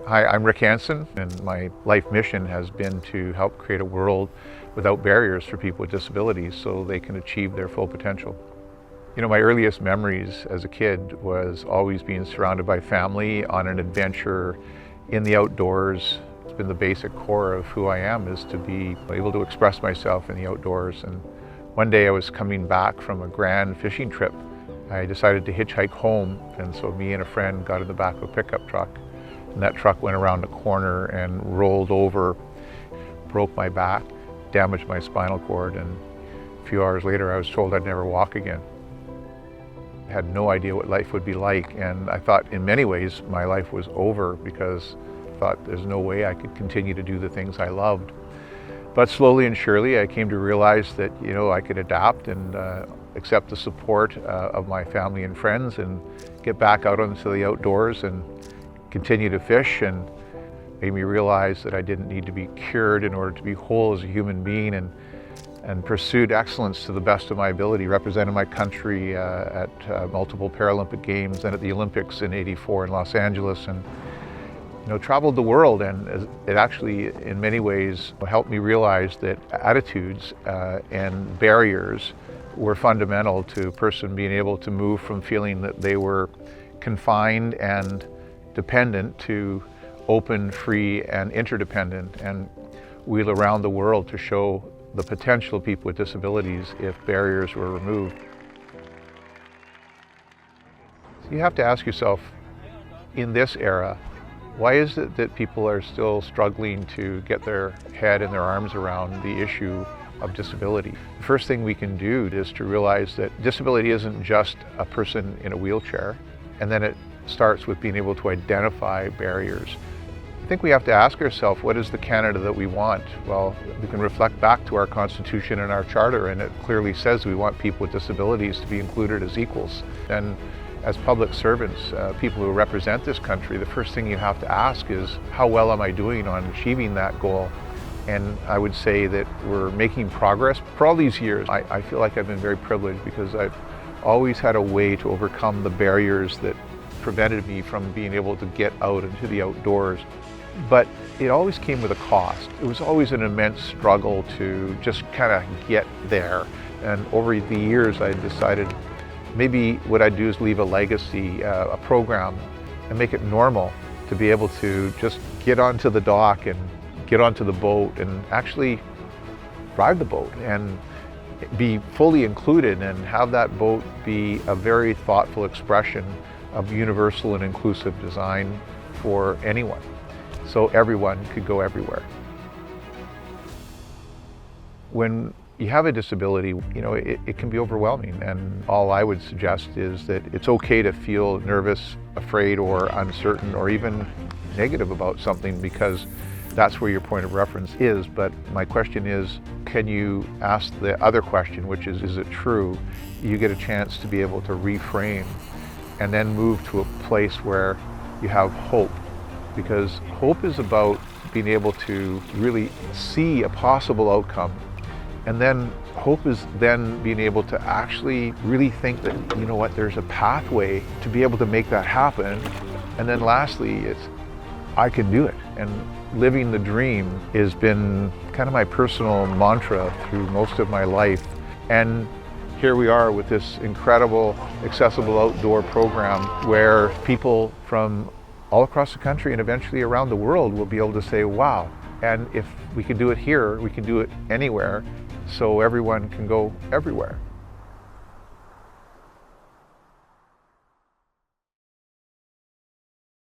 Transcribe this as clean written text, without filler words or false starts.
Hi, I'm Rick Hansen, and my life mission has been to help create a world without barriers for people with disabilities so they can achieve their full potential. You know, my earliest memories as a kid was always being surrounded by family on an adventure in the outdoors. It's been the basic core of who I am, is to be able to express myself in the outdoors. And one day I was coming back from a grand fishing trip. I decided to hitchhike home, and so me and a friend got in the back of a pickup truck. And that truck went around the corner and rolled over, broke my back, damaged my spinal cord, and a few hours later I was told I'd never walk again. I had no idea what life would be like, and I thought in many ways my life was over because I thought there's no way I could continue to do the things I loved. But slowly and surely I came to realize that, you know, I could adapt and accept the support of my family and friends and get back out into the outdoors and continue to fish, and made me realize that I didn't need to be cured in order to be whole as a human being, and pursued excellence to the best of my ability, represented my country at multiple Paralympic Games and at the Olympics in '84 in Los Angeles, and traveled the world. And it actually in many ways helped me realize that attitudes and barriers were fundamental to a person being able to move from feeling that they were confined and dependent to open, free, and interdependent, and wheel around the world to show the potential of people with disabilities if barriers were removed. So you have to ask yourself, in this era, why is it that people are still struggling to get their head and their arms around the issue of disability? The first thing we can do is to realize that disability isn't just a person in a wheelchair, and then it starts with being able to identify barriers. I think we have to ask ourselves, what is the Canada that we want? Well, we can reflect back to our Constitution and our Charter, and it clearly says we want people with disabilities to be included as equals. And as public servants, people who represent this country, the first thing you have to ask is, how well am I doing on achieving that goal? And I would say that we're making progress. For all these years, I feel like I've been very privileged because I've always had a way to overcome the barriers that prevented me from being able to get out into the outdoors. But it always came with a cost. It was always an immense struggle to just kind of get there. And over the years, I decided maybe what I'd do is leave a legacy, a program, and make it normal to be able to just get onto the dock and get onto the boat and actually drive the boat and be fully included and have that boat be a very thoughtful expression of universal and inclusive design for anyone, so everyone could go everywhere. When you have a disability, it can be overwhelming, and all I would suggest is that it's okay to feel nervous, afraid, or uncertain, or even negative about something, because that's where your point of reference is. But my question is, can you ask the other question, which is it true? You get a chance to be able to reframe and then move to a place where you have hope, because hope is about being able to really see a possible outcome. And then hope is then being able to actually really think that, there's a pathway to be able to make that happen. And then lastly, it's, I can do it. And living the dream has been kind of my personal mantra through most of my life. And here we are with this incredible accessible outdoor program where people from all across the country and eventually around the world will be able to say, wow, and if we can do it here, we can do it anywhere, so everyone can go everywhere.